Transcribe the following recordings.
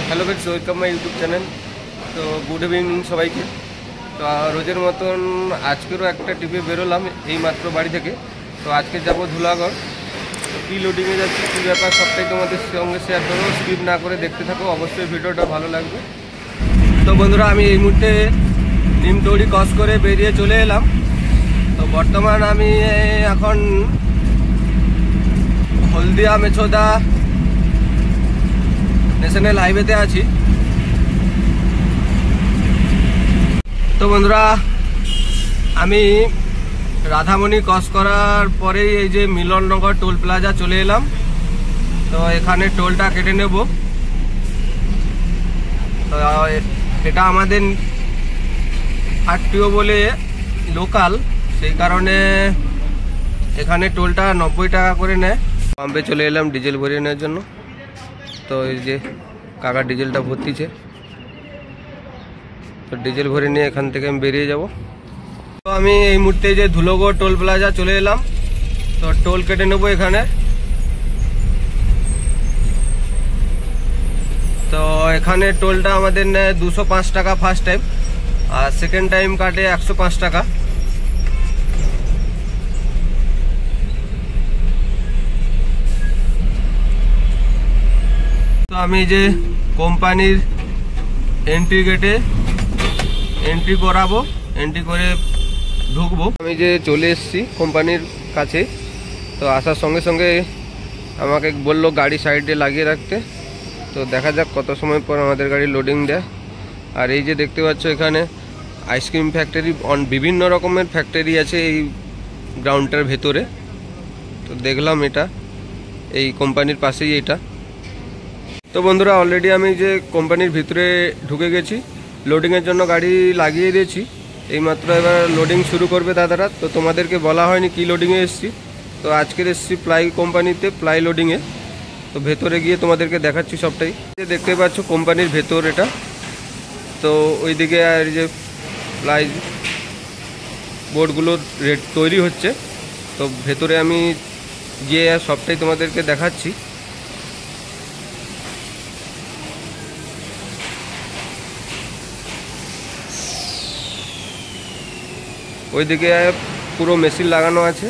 Hello friends, welcome my YouTube channel. তো good evening সবাইকে। তো রোজের মতন আজকেরও একটা টিপে বেরোলাম এই মাত্র বাড়ি থেকে। তো আজকে যাব ধুলাগড়। তো কী লোডিংয়ে যাচ্ছি, কী ব্যাপার সবটাই তোমাদের সঙ্গে শেয়ার করবো। স্কিপ না করে দেখতে থাকো, অবশ্যই ভিডিওটা ভালো লাগবে। তো বন্ধুরা, আমি এই মুহূর্তে নিমতৌড়ি ক্রস করে বেরিয়ে চলে এলাম। তো বর্তমান আমি এখন হলদিয়া মেছোদা ন্যাশনাল হাইওয়েতে আছি। তো বন্ধুরা, আমি রাধামণি ক্রস করার পরেই এই যে মিলননগর টোল প্লাজা চলে এলাম। তো এখানে টোলটা কেটে নেব। তো এটা আমাদের আরটিও বলে লোকাল, সেই কারণে এখানে টোলটা 90 টাকা করে নেয়। পাম্পে চলে এলাম ডিজেল ভরিয়ে নেওয়ার জন্য। তো এই যে কাকা ডিজেলটা ভরতিছে, তো ডিজেল ভরে নিয়ে এখান থেকে আমি বেরিয়ে যাব। তো আমি এই মুহূর্তে যে ধুলাগড় টোল প্লাজা চলে এলাম। তো টোল কেটে নেব এখানে। তো এখানে টোলটা আমাদের নেয় 205 টাকা ফার্স্ট টাইম, আর সেকেন্ড টাইম কাটে 105 টাকা। তো আমি যে কোম্পানির এন্ট্রি গেটে এন্ট্রি করাবো, এন্ট্রি করে ঢুকবো। আমি যে চলে এসেছি কোম্পানির কাছে। তো আসার সঙ্গে সঙ্গে আমাকে বললো গাড়ি সাইডে লাগিয়ে রাখতে। তো দেখা যাক কত সময় পর আমাদের গাড়ি লোডিং দেয়। আর এই যে দেখতে পাচ্ছ, এখানে আইসক্রিম ফ্যাক্টরি, বিভিন্ন রকমের ফ্যাক্টরি আছে এই গ্রাউন্ডটার ভেতরে। তো দেখলাম এটা এই কোম্পানির পাশেই এটা। তো বন্ধুরা, অলরেডি আমি যে কোম্পানির ভিতরে ঢুকে গেছি, লোডিংয়ের জন্য গাড়ি লাগিয়ে দিয়েছি এইমাত্র। এবার লোডিং শুরু করবে দাদারা। তো তোমাদেরকে বলা হয়নি কি লোডিংয়ে এসেছি। তো আজকের এসেছি প্লাই কোম্পানিতে, প্লাই লোডিংয়ে। তো ভেতরে গিয়ে তোমাদেরকে দেখাচ্ছি সবটাই। দেখতে পাচ্ছ কোম্পানির ভেতর এটা। তো ওইদিকে আর যে প্লাই বোর্ডগুলো তৈরি হচ্ছে। তো ভেতরে আমি গিয়ে সবটাই তোমাদেরকে দেখাচ্ছি। ওইদিকে পুরো মেশিন লাগানো আছে,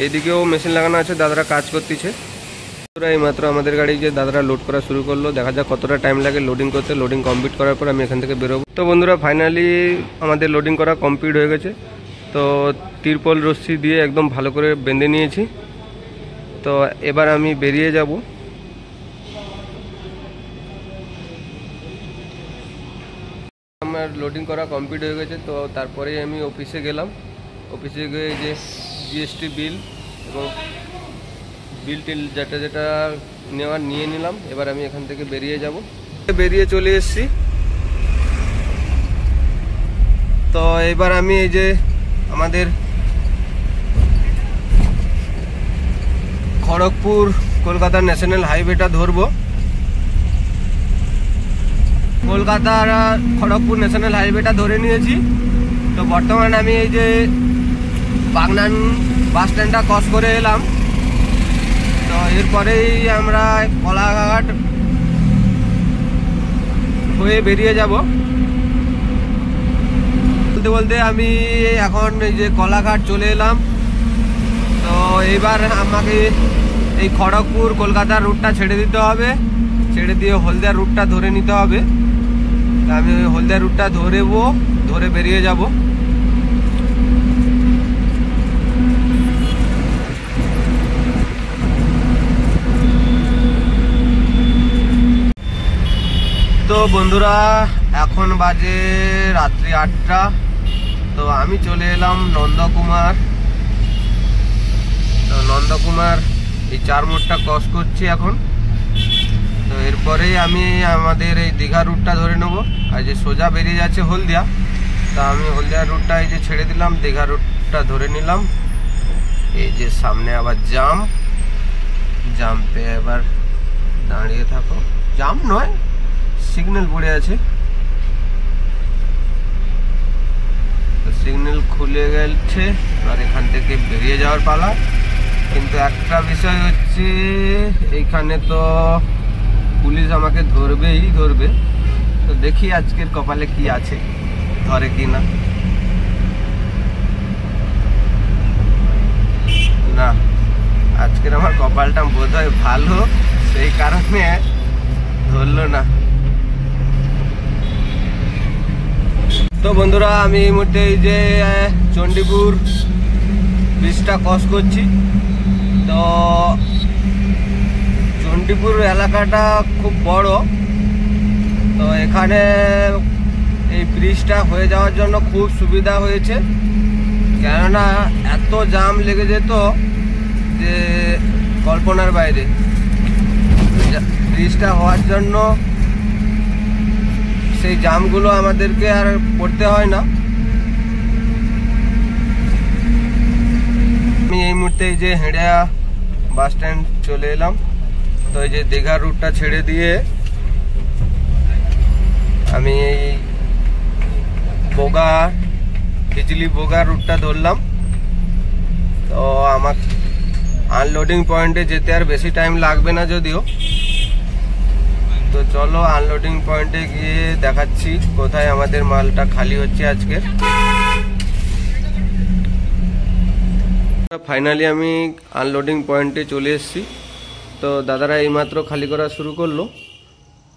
এইদিকেও মেশিন লাগানো আছে, দাদারা কাজ করতেছে। এইমাত্র আমাদের গাড়ি যে দাদারা লোড করা শুরু করলো। দেখা যাক কতটা টাইম লাগে লোডিং করতে। লোডিং কমপ্লিট করার পর আমি এখান থেকে বেরোবো। তো বন্ধুরা, ফাইনালি আমাদের লোডিং করা কমপ্লিট হয়ে গেছে। তো তিরপল রশ্মি দিয়ে একদম ভালো করে বেঁধে নিয়েছি। তো এবার আমি বেরিয়ে যাব। আমার লোডিং করা কমপ্লিট হয়ে গেছে। তো তারপরে আমি অফিসে গেলাম। অফিসে গিয়ে যে জিএসটি বিল এবং বিল টিল যেটা যেটা নেওয়ার নিয়ে নিলাম। এবার আমি এখান থেকে বেরিয়ে যাব। বেরিয়ে চলে এসেছি। তো এবার আমি এই যে আমাদের খড়গপুর কলকাতা ন্যাশনাল হাইওয়েটা ধরবো। কলকাতার খড়গপুর ন্যাশনাল হাইওয়েটা ধরে নিয়েছি। তো বর্তমানে আমি এই যে বাগনান বাস স্ট্যান্ডটা ক্রস করে এলাম। তো এরপরেই আমরা কলাঘাট হয়ে বেরিয়ে যাব। বলতে বলতে আমি এখন এই যে কলাঘাট চলে এলাম। তো এইবার আমাকে এই খড়গপুর কলকাতার রুটটা ছেড়ে দিতে হবে, ছেড়ে দিয়ে হলদিয়ার রুটটা ধরে নিতে হবে। আমি হলদিয়া রুটটা ধরে বেরিয়ে যাব। তো বন্ধুরা, এখন বাজে রাত্রি 8টা। তো আমি চলে এলাম নন্দকুমার। তো নন্দকুমার এই 4 মোড়টা ক্রস করছি এখন। তো এরপরেই আমি আমাদের এই দীঘা রুটটা ধরে নেব। আর যে সোজা বেরিয়ে যাচ্ছে হলদিয়া। তা আমি হলদিয়া রুটটা এই যে ছেড়ে দিলাম, দীঘা রুটটা ধরে নিলাম। এই যে সামনে আবার জাম্পে এবার দাঁড়িয়ে থাকো। জাম্প নয়, সিগন্যাল পড়ে আছে। তো সিগন্যাল খুলে গেছে, আর এখান থেকে বেরিয়ে যাওয়ার পালা। কিন্তু একটা বিষয় হচ্ছে, এইখানে তো পুলিশ আমাকে ধরবেই ধরবে। তো দেখি আজকের কপালে কি আছে, ধরে কি না। না, আজকের আমার কপালটা বোধহয় ভালো, সেই কারণে ধরলো না। তো বন্ধুরা, আমি এই মুহূর্তে এই যে চণ্ডীপুর ব্রিজটা ক্রস করছি। তো চণ্ডীপুর এলাকাটা খুব বড়, তো এখানে এই ব্রিজটা হয়ে যাওয়ার জন্য খুব সুবিধা হয়েছে। কেননা এত জাম লেগে যেত যে কল্পনার বাইরে। ব্রিজটা হওয়ার জন্য সেই জামগুলো আমাদেরকে আর পড়তে হয় না। আমি এই মুহূর্তে এই যে হেঁড়িয়া বাস স্ট্যান্ড চলে এলাম। তো এই যে দীঘার রুটটা ছেড়ে দিয়ে আমি এই বোগা হিজলি বোগা রুটটা ধরলাম। তো আমার আনলোডিং পয়েন্টে যেতে আর বেশি টাইম লাগবে না যদিও। তো চলো আনলোডিং পয়েন্টে গিয়ে দেখাচ্ছি কোথায় আমাদের মালটা খালি হচ্ছে আজকে। ফাইনালি আমি আনলোডিং পয়েন্টে চলে এসেছি। তো দাদারা এইমাত্র খালি করা শুরু করলো।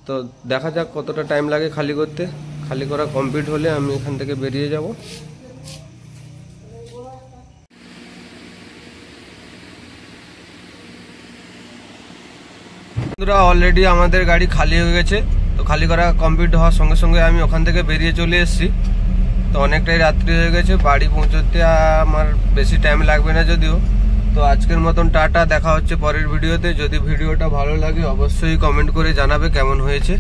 তো দেখা যাক কতটা টাইম লাগে খালি করতে। খালি করা কমপ্লিট হলে আমি এখান থেকে বেরিয়ে যাব। বন্ধুরা, অলরেডি আমাদের গাড়ি খালি হয়ে গেছে। তো খালি করা কমপ্লিট হওয়ার সঙ্গে সঙ্গে আমি ওখান থেকে বেরিয়ে চলে এসেছি। তো অনেকটাই রাত্রি হয়ে গেছে, বাড়ি পৌঁছতে আমার বেশি টাইম লাগবে না যদিও। তো আজকের মতন টাটা, দেখা হচ্ছে পরের ভিডিওতে। যদি ভিডিওটা ভালো লাগে অবশ্যই কমেন্ট করে জানাবে কেমন হয়েছে।